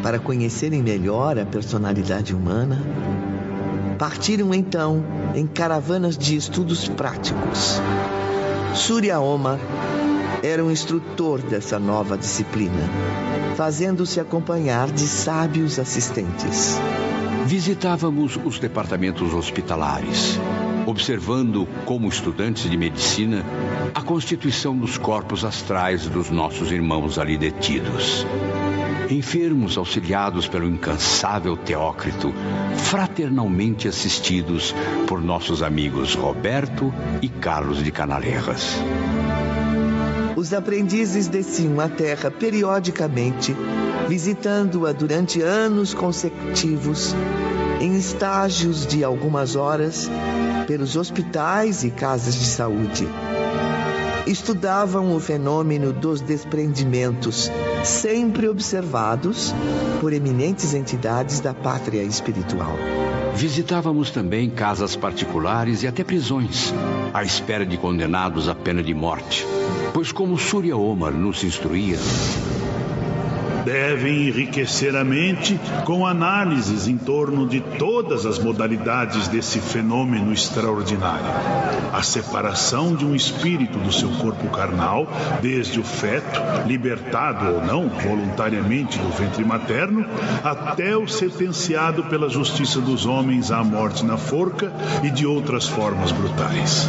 para conhecerem melhor a personalidade humana, partiram então em caravanas de estudos práticos. Surya Omar era um instrutor dessa nova disciplina, fazendo-se acompanhar de sábios assistentes. Visitávamos os departamentos hospitalares, observando, como estudantes de medicina, a constituição dos corpos astrais dos nossos irmãos ali detidos. Enfermos auxiliados pelo incansável Teócrito, fraternalmente assistidos por nossos amigos Roberto e Carlos de Canaleiras. Os aprendizes desciam à Terra periodicamente, visitando-a durante anos consecutivos, em estágios de algumas horas, pelos hospitais e casas de saúde. Estudavam o fenômeno dos desprendimentos, sempre observados por eminentes entidades da pátria espiritual. Visitávamos também casas particulares e até prisões, à espera de condenados à pena de morte, pois como Surya Omar nos instruía, devem enriquecer a mente com análises em torno de todas as modalidades desse fenômeno extraordinário. A separação de um espírito do seu corpo carnal, desde o feto, libertado ou não voluntariamente do ventre materno, até o sentenciado pela justiça dos homens à morte na forca e de outras formas brutais.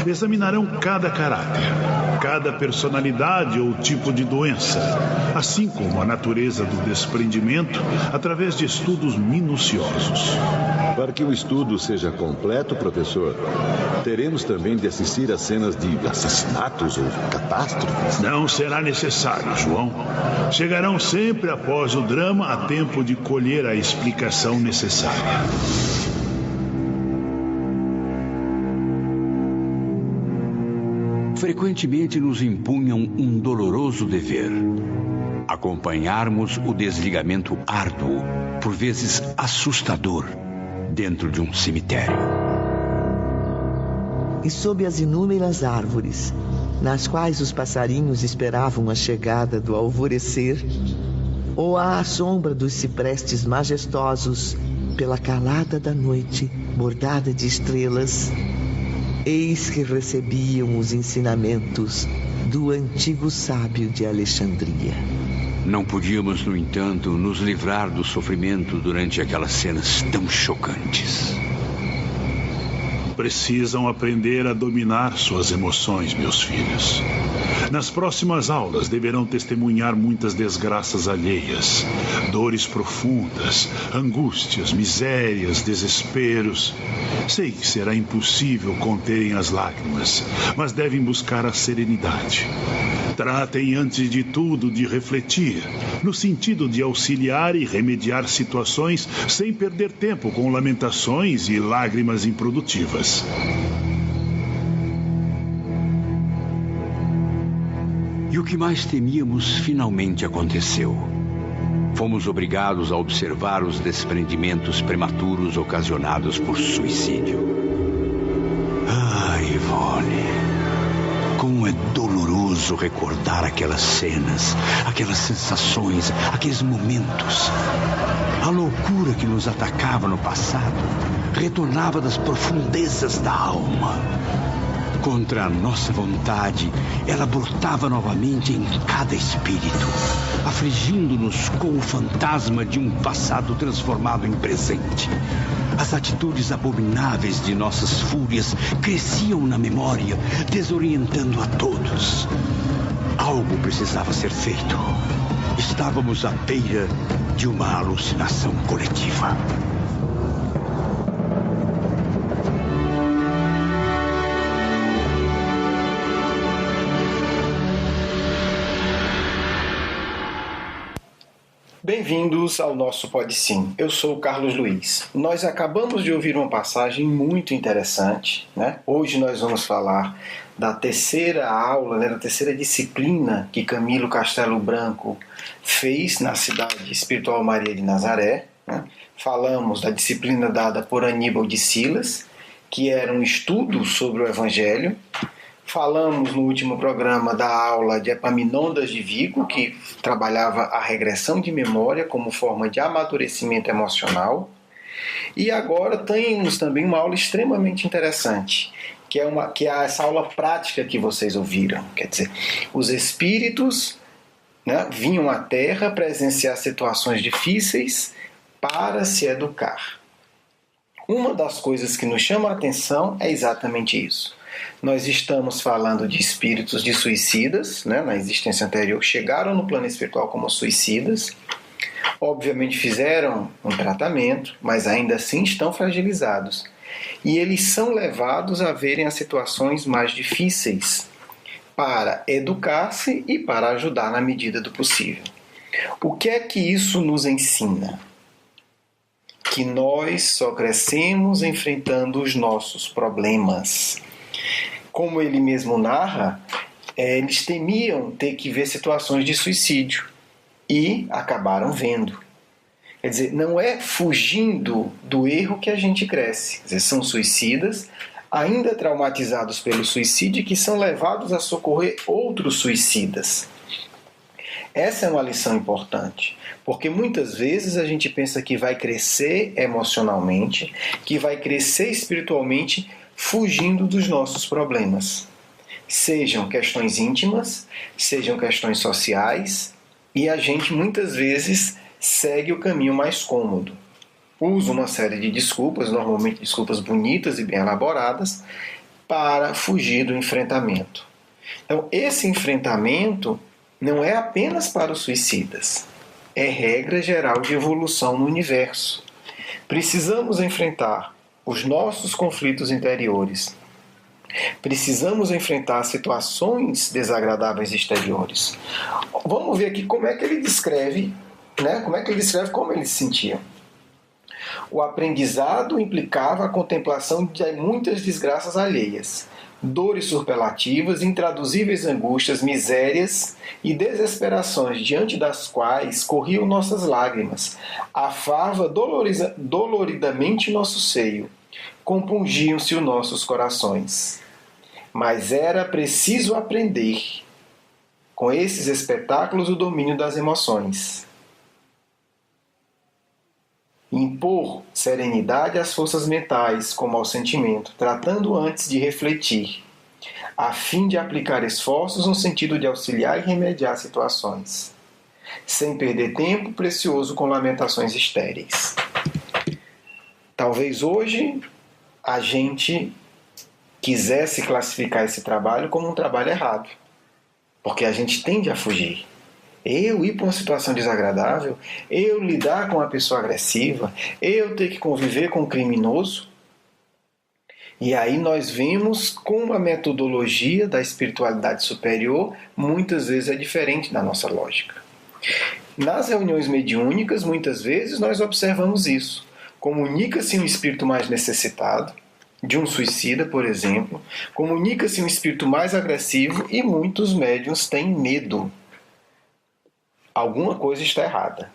Examinarão cada caráter, cada personalidade ou tipo de doença, assim como a natureza do desprendimento, através de estudos minuciosos. Para que o estudo seja completo, professor, teremos também de assistir a cenas de assassinatos ou catástrofes? Não será necessário, João. Chegarão sempre após o drama a tempo de colher a explicação necessária. Frequentemente nos impunham um doloroso dever: acompanharmos o desligamento árduo, por vezes assustador, dentro de um cemitério. E sob as inúmeras árvores, nas quais os passarinhos esperavam a chegada do alvorecer, ou à sombra dos ciprestes majestosos, pela calada da noite, bordada de estrelas, eis que recebiam os ensinamentos do antigo sábio de Alexandria. Não podíamos, no entanto, nos livrar do sofrimento durante aquelas cenas tão chocantes. Precisam aprender a dominar suas emoções, meus filhos. Nas próximas aulas deverão testemunhar muitas desgraças alheias, dores profundas, angústias, misérias, desesperos. Sei que será impossível conterem as lágrimas, mas devem buscar a serenidade. Tratem, antes de tudo, de refletir, no sentido de auxiliar e remediar situações sem perder tempo com lamentações e lágrimas improdutivas. E o que mais temíamos finalmente aconteceu. Fomos obrigados a observar os desprendimentos prematuros ocasionados por suicídio. Ah, Ivone, como é doloroso recordar aquelas cenas, aquelas sensações, aqueles momentos. A loucura que nos atacava no passado retornava das profundezas da alma. Contra a nossa vontade, ela brotava novamente em cada espírito, afligindo-nos com o fantasma de um passado transformado em presente. As atitudes abomináveis de nossas fúrias cresciam na memória, desorientando a todos. Algo precisava ser feito. Estávamos à beira de uma alucinação coletiva. Bem-vindos ao nosso Pode Sim. Eu sou o Carlos Luiz. Nós acabamos de ouvir uma passagem muito interessante, né? Hoje nós vamos falar da terceira aula, da terceira disciplina que Camilo Castelo Branco fez na cidade espiritual Maria de Nazaré, né? Falamos da disciplina dada por Aníbal de Silas, que era um estudo sobre o Evangelho. Falamos no último programa da aula de Epaminondas de Vico, que trabalhava a regressão de memória como forma de amadurecimento emocional. E agora temos também uma aula extremamente interessante, que é essa aula prática que vocês ouviram. Quer dizer, os espíritos, né, vinham à Terra presenciar situações difíceis para se educar. Uma das coisas que nos chama a atenção é exatamente isso. Nós estamos falando de espíritos de suicidas, né, na existência anterior, chegaram no plano espiritual como suicidas. Obviamente fizeram um tratamento, mas ainda assim estão fragilizados. E eles são levados a verem as situações mais difíceis para educar-se e para ajudar na medida do possível. O que é que isso nos ensina? Que nós só crescemos enfrentando os nossos problemas. Como ele mesmo narra, eles temiam ter que ver situações de suicídio. E acabaram vendo. Quer dizer, não é fugindo do erro que a gente cresce. Quer dizer, são suicidas, ainda traumatizados pelo suicídio, que são levados a socorrer outros suicidas. Essa é uma lição importante, porque muitas vezes a gente pensa que vai crescer emocionalmente, que vai crescer espiritualmente, fugindo dos nossos problemas. Sejam questões íntimas, sejam questões sociais, e a gente muitas vezes segue o caminho mais cômodo. Usa uma série de desculpas, normalmente desculpas bonitas e bem elaboradas, para fugir do enfrentamento. Então, esse enfrentamento não é apenas para os suicidas. É regra geral de evolução no universo. Precisamos enfrentar os nossos conflitos interiores. Precisamos enfrentar situações desagradáveis exteriores. Vamos ver aqui como é que ele descreve, né? Como ele se sentia. O aprendizado implicava a contemplação de muitas desgraças alheias, dores superlativas, intraduzíveis angústias, misérias e desesperações diante das quais corriam nossas lágrimas, afava doloridamente nosso seio, compungiam-se os nossos corações. Mas era preciso aprender, com esses espetáculos, o domínio das emoções. Impor serenidade às forças mentais, como ao sentimento, tratando antes de refletir, a fim de aplicar esforços no sentido de auxiliar e remediar situações, sem perder tempo precioso com lamentações estéreis. Talvez hoje a gente quisesse classificar esse trabalho como um trabalho errado, porque a gente tende a fugir. Eu ir para uma situação desagradável, eu lidar com uma pessoa agressiva, eu ter que conviver com um criminoso. E aí nós vemos como a metodologia da espiritualidade superior muitas vezes é diferente da nossa lógica. Nas reuniões mediúnicas, muitas vezes nós observamos isso. Comunica-se um espírito mais necessitado, de um suicida, por exemplo, comunica-se um espírito mais agressivo e muitos médiuns têm medo. Alguma coisa está errada.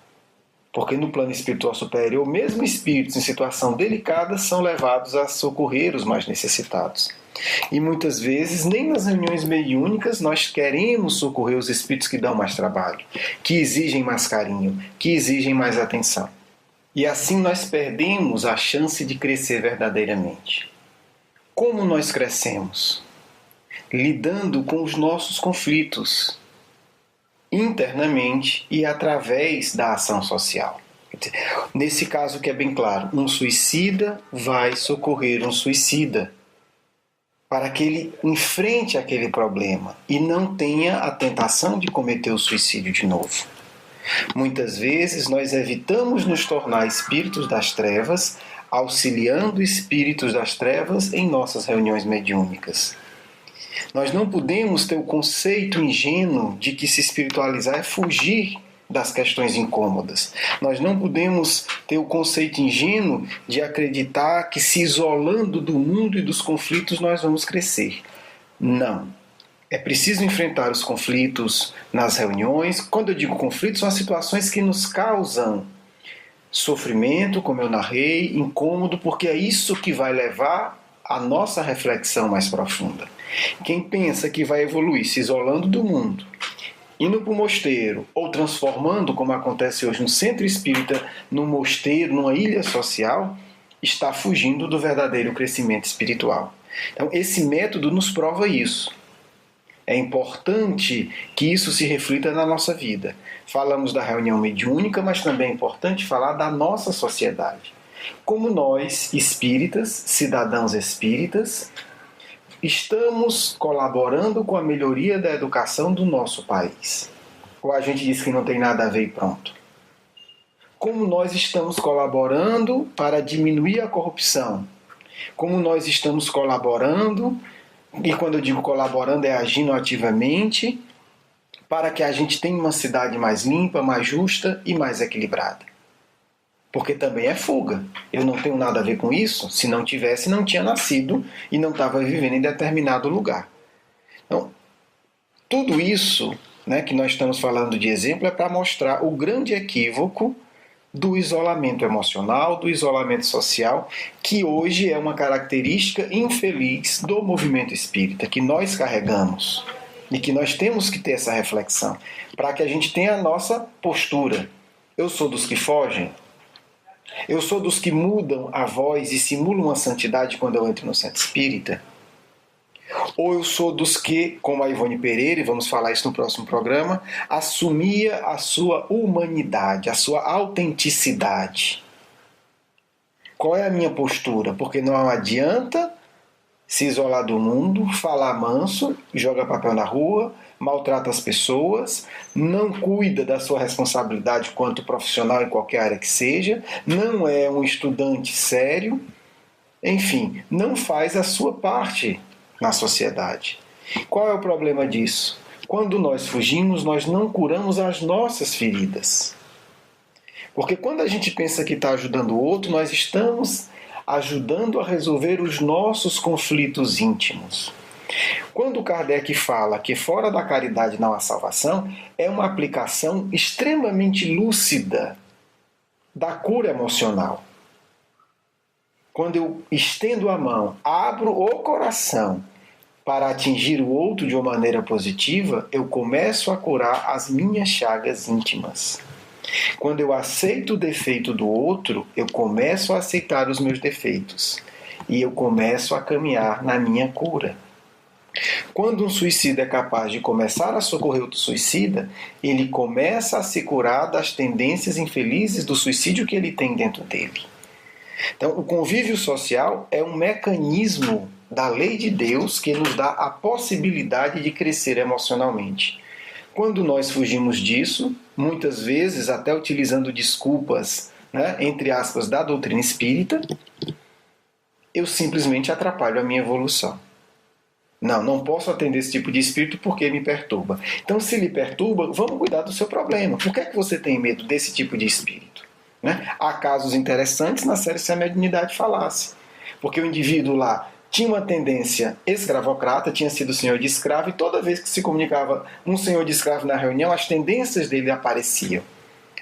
Porque no plano espiritual superior, mesmo espíritos em situação delicada são levados a socorrer os mais necessitados. E muitas vezes, nem nas reuniões mediúnicas, nós queremos socorrer os espíritos que dão mais trabalho, que exigem mais carinho, que exigem mais atenção. E assim nós perdemos a chance de crescer verdadeiramente. Como nós crescemos? Lidando com os nossos conflitos, internamente e através da ação social. Nesse caso que é bem claro, um suicida vai socorrer um suicida para que ele enfrente aquele problema e não tenha a tentação de cometer o suicídio de novo. Muitas vezes nós evitamos nos tornar espíritos das trevas, auxiliando espíritos das trevas em nossas reuniões mediúnicas. Nós não podemos ter o conceito ingênuo de que se espiritualizar é fugir das questões incômodas. Nós não podemos ter o conceito ingênuo de acreditar que se isolando do mundo e dos conflitos nós vamos crescer. Não. É preciso enfrentar os conflitos nas reuniões. Quando eu digo conflitos, são as situações que nos causam sofrimento, como eu narrei, incômodo, porque é isso que vai levar à nossa reflexão mais profunda. Quem pensa que vai evoluir se isolando do mundo, indo para o mosteiro, ou transformando, como acontece hoje no centro espírita, num mosteiro, numa ilha social, está fugindo do verdadeiro crescimento espiritual. Então, esse método nos prova isso. É importante que isso se reflita na nossa vida. Falamos da reunião mediúnica, mas também é importante falar da nossa sociedade. Como nós, espíritas, cidadãos espíritas, estamos colaborando com a melhoria da educação do nosso país. Ou a gente diz que não tem nada a ver e pronto. Como nós estamos colaborando para diminuir a corrupção. Como nós estamos colaborando, e quando eu digo colaborando é agindo ativamente, para que a gente tenha uma cidade mais limpa, mais justa e mais equilibrada. Porque também é fuga. Eu não tenho nada a ver com isso. Se não tivesse, não tinha nascido e não estava vivendo em determinado lugar. Então, tudo isso, né, que nós estamos falando de exemplo é para mostrar o grande equívoco do isolamento emocional, do isolamento social, que hoje é uma característica infeliz do movimento espírita, que nós carregamos e que nós temos que ter essa reflexão, para que a gente tenha a nossa postura. Eu sou dos que fogem? Eu sou dos que mudam a voz e simulam a santidade quando eu entro no centro espírita? Ou eu sou dos que, como a Ivone Pereira, e vamos falar isso no próximo programa, assumia a sua humanidade, a sua autenticidade? Qual é a minha postura? Porque não adianta se isolar do mundo, falar manso, joga papel na rua, maltrata as pessoas, não cuida da sua responsabilidade quanto profissional em qualquer área que seja, não é um estudante sério, enfim, não faz a sua parte na sociedade. Qual é o problema disso? Quando nós fugimos, nós não curamos as nossas feridas. Porque quando a gente pensa que está ajudando o outro, nós estamos ajudando a resolver os nossos conflitos íntimos. Quando Kardec fala que fora da caridade não há salvação, é uma aplicação extremamente lúcida da cura emocional. Quando eu estendo a mão, abro o coração para atingir o outro de uma maneira positiva, eu começo a curar as minhas chagas íntimas. Quando eu aceito o defeito do outro, eu começo a aceitar os meus defeitos. E eu começo a caminhar na minha cura. Quando um suicida é capaz de começar a socorrer outro suicida, ele começa a se curar das tendências infelizes do suicídio que ele tem dentro dele. Então, o convívio social é um mecanismo da lei de Deus que nos dá a possibilidade de crescer emocionalmente. Quando nós fugimos disso, muitas vezes até utilizando desculpas, né, entre aspas, da doutrina espírita, eu simplesmente atrapalho a minha evolução. Não posso atender esse tipo de espírito porque me perturba. Então, se lhe perturba, vamos cuidar do seu problema. Por que é que você tem medo desse tipo de espírito? Né? Há casos interessantes na série Se a Mediunidade Falasse. Porque o indivíduo lá tinha uma tendência escravocrata, tinha sido senhor de escravo, e toda vez que se comunicava um senhor de escravo na reunião, as tendências dele apareciam.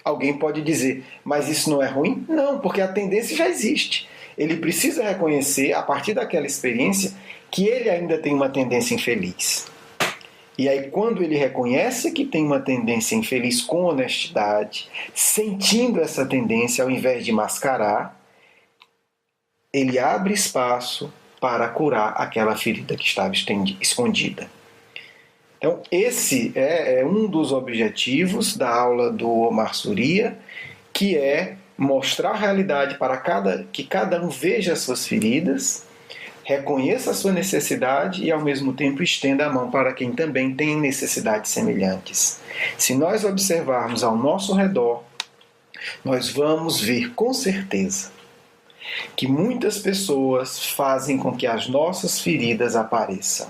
Alguém pode dizer, mas isso não é ruim? Não, porque a tendência já existe. Ele precisa reconhecer, a partir daquela experiência, que ele ainda tem uma tendência infeliz. E aí, quando ele reconhece que tem uma tendência infeliz com honestidade, sentindo essa tendência, ao invés de mascarar, ele abre espaço para curar aquela ferida que estava escondida. Então, esse é um dos objetivos da aula do Omar Surya, que é mostrar a realidade para que cada um veja as suas feridas, reconheça a sua necessidade e, ao mesmo tempo, estenda a mão para quem também tem necessidades semelhantes. Se nós observarmos ao nosso redor, nós vamos ver com certeza que muitas pessoas fazem com que as nossas feridas apareçam.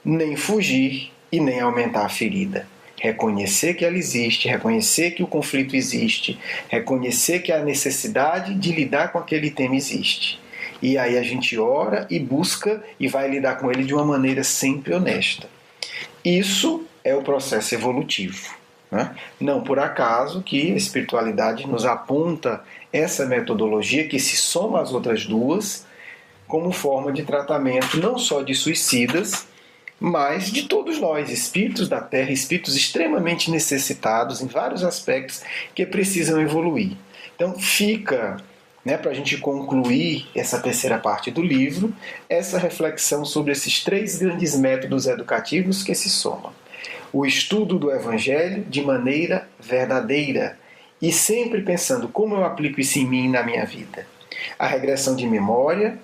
Nem fugir e nem aumentar a ferida. Reconhecer que ela existe, reconhecer que o conflito existe, reconhecer que a necessidade de lidar com aquele tema existe. E aí a gente ora e busca e vai lidar com ele de uma maneira sempre honesta. Isso é o processo evolutivo. Né? Não por acaso que a espiritualidade nos aponta essa metodologia que se soma às outras duas como forma de tratamento não só de suicidas, mas de todos nós, espíritos da Terra, espíritos extremamente necessitados em vários aspectos que precisam evoluir. Então fica, para a gente concluir essa terceira parte do livro, essa reflexão sobre esses 3 grandes métodos educativos que se somam. O estudo do Evangelho de maneira verdadeira e sempre pensando como eu aplico isso em mim e na minha vida. A regressão de memória,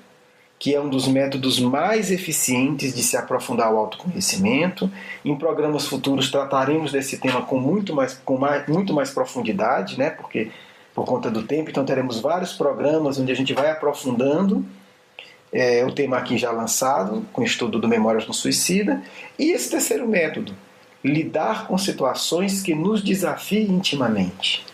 que é um dos métodos mais eficientes de se aprofundar o autoconhecimento. Em programas futuros trataremos desse tema com muito mais profundidade, porque por conta do tempo, então teremos vários programas onde a gente vai aprofundando o tema aqui já lançado, com o estudo do Memórias no Suicida. E esse terceiro método, lidar com situações que nos desafiem intimamente,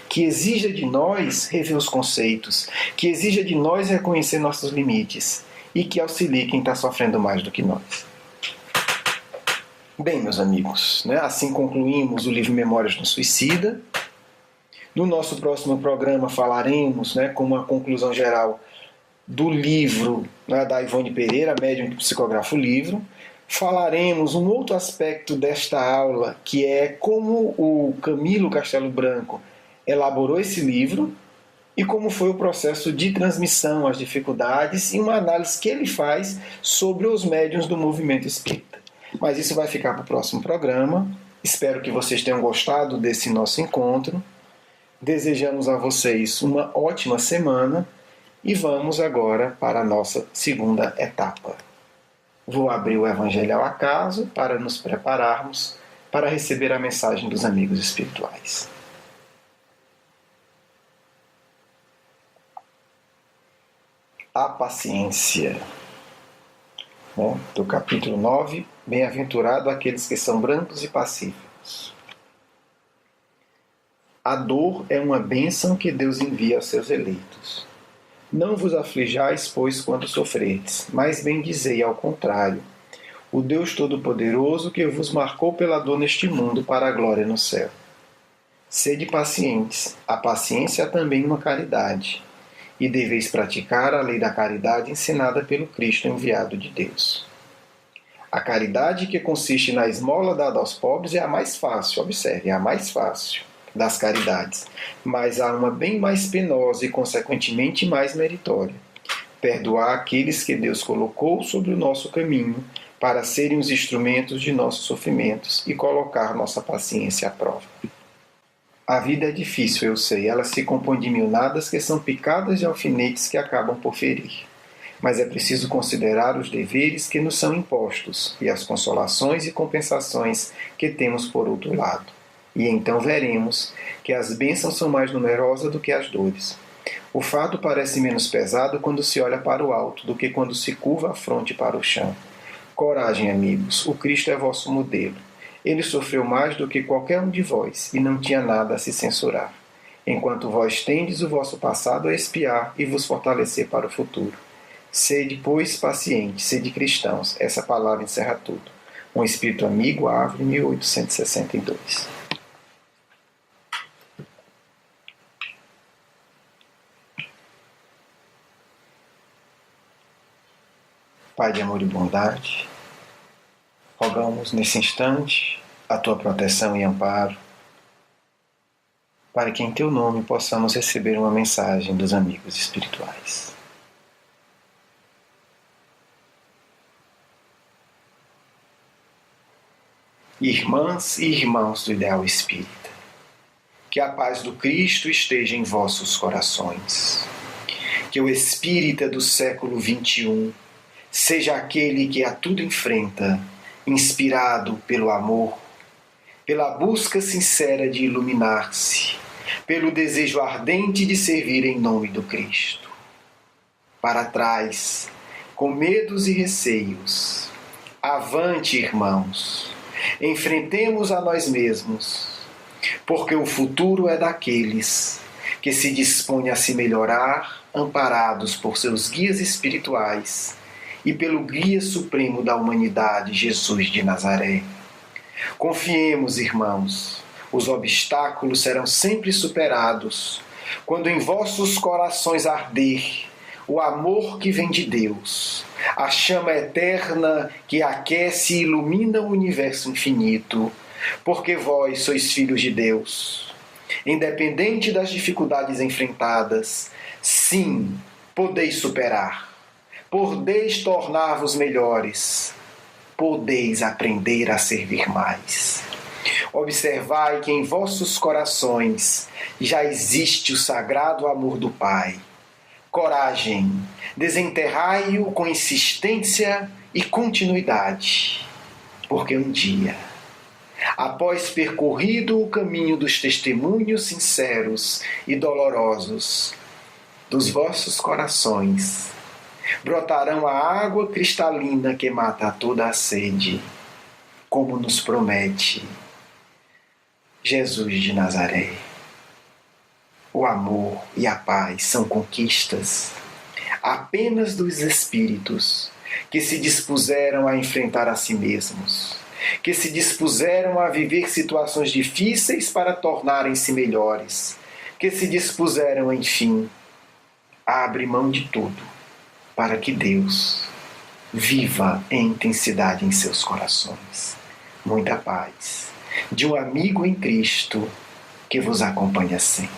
que exija de nós rever os conceitos, que exija de nós reconhecer nossos limites e que auxilie quem está sofrendo mais do que nós. Bem, meus amigos, assim concluímos o livro Memórias no Suicida. No nosso próximo programa falaremos, com uma conclusão geral do livro da Ivone Pereira, médium que psicografa o livro. Falaremos um outro aspecto desta aula, que é como o Camilo Castelo Branco elaborou esse livro e como foi o processo de transmissão, as dificuldades e uma análise que ele faz sobre os médiuns do movimento espírita. Mas isso vai ficar para o próximo programa. Espero que vocês tenham gostado desse nosso encontro. Desejamos a vocês uma ótima semana e vamos agora para a nossa segunda etapa. Vou abrir o Evangelho ao acaso para nos prepararmos para receber a mensagem dos amigos espirituais. A paciência. Do capítulo 9, Bem-aventurado aqueles que são brandos e pacíficos. A dor é uma bênção que Deus envia aos seus eleitos. Não vos aflijais, pois, quando sofredes, mas bendizei ao contrário o Deus Todo-Poderoso que vos marcou pela dor neste mundo para a glória no céu. Sede pacientes, a paciência é também uma caridade, e deveis praticar a lei da caridade ensinada pelo Cristo enviado de Deus. A caridade que consiste na esmola dada aos pobres é a mais fácil, observe, é a mais fácil das caridades, mas há uma bem mais penosa e consequentemente mais meritória: perdoar aqueles que Deus colocou sobre o nosso caminho para serem os instrumentos de nossos sofrimentos e colocar nossa paciência à prova. A vida é difícil, eu sei, ela se compõe de milnadas que são picadas de alfinetes que acabam por ferir. Mas é preciso considerar os deveres que nos são impostos e as consolações e compensações que temos por outro lado. E então veremos que as bênçãos são mais numerosas do que as dores. O fardo parece menos pesado quando se olha para o alto do que quando se curva a fronte para o chão. Coragem, amigos, o Cristo é vosso modelo. Ele sofreu mais do que qualquer um de vós e não tinha nada a se censurar, enquanto vós tendes o vosso passado a expiar e vos fortalecer para o futuro. Sede, pois, pacientes, sede cristãos. Essa palavra encerra tudo. Um Espírito Amigo, Árvore, 1862. Pai de amor e bondade, rogamos nesse instante a Tua proteção e amparo, para que em Teu nome possamos receber uma mensagem dos amigos espirituais. Irmãs e irmãos do Ideal Espírita, que a paz do Cristo esteja em vossos corações, que o Espírita do século XXI seja aquele que a tudo enfrenta, inspirado pelo amor, pela busca sincera de iluminar-se, pelo desejo ardente de servir em nome do Cristo. Para trás, com medos e receios, avante, irmãos, enfrentemos a nós mesmos, porque o futuro é daqueles que se dispõem a se melhorar, amparados por seus guias espirituais e pelo guia supremo da humanidade, Jesus de Nazaré. Confiemos, irmãos, os obstáculos serão sempre superados quando em vossos corações arder o amor que vem de Deus, a chama eterna que aquece e ilumina o universo infinito, porque vós sois filhos de Deus. Independente das dificuldades enfrentadas, sim, podeis superar, podeis tornar-vos melhores, podeis aprender a servir mais. Observai que em vossos corações já existe o sagrado amor do Pai. Coragem, desenterrai-o com insistência e continuidade, porque um dia, após percorrido o caminho dos testemunhos sinceros e dolorosos dos vossos corações, brotarão a água cristalina que mata toda a sede, como nos promete Jesus de Nazaré. O amor e a paz são conquistas apenas dos espíritos que se dispuseram a enfrentar a si mesmos, que se dispuseram a viver situações difíceis para tornarem-se melhores, que se dispuseram, enfim, a abrir mão de tudo para que Deus viva em intensidade em seus corações. Muita paz de um amigo em Cristo que vos acompanha sempre.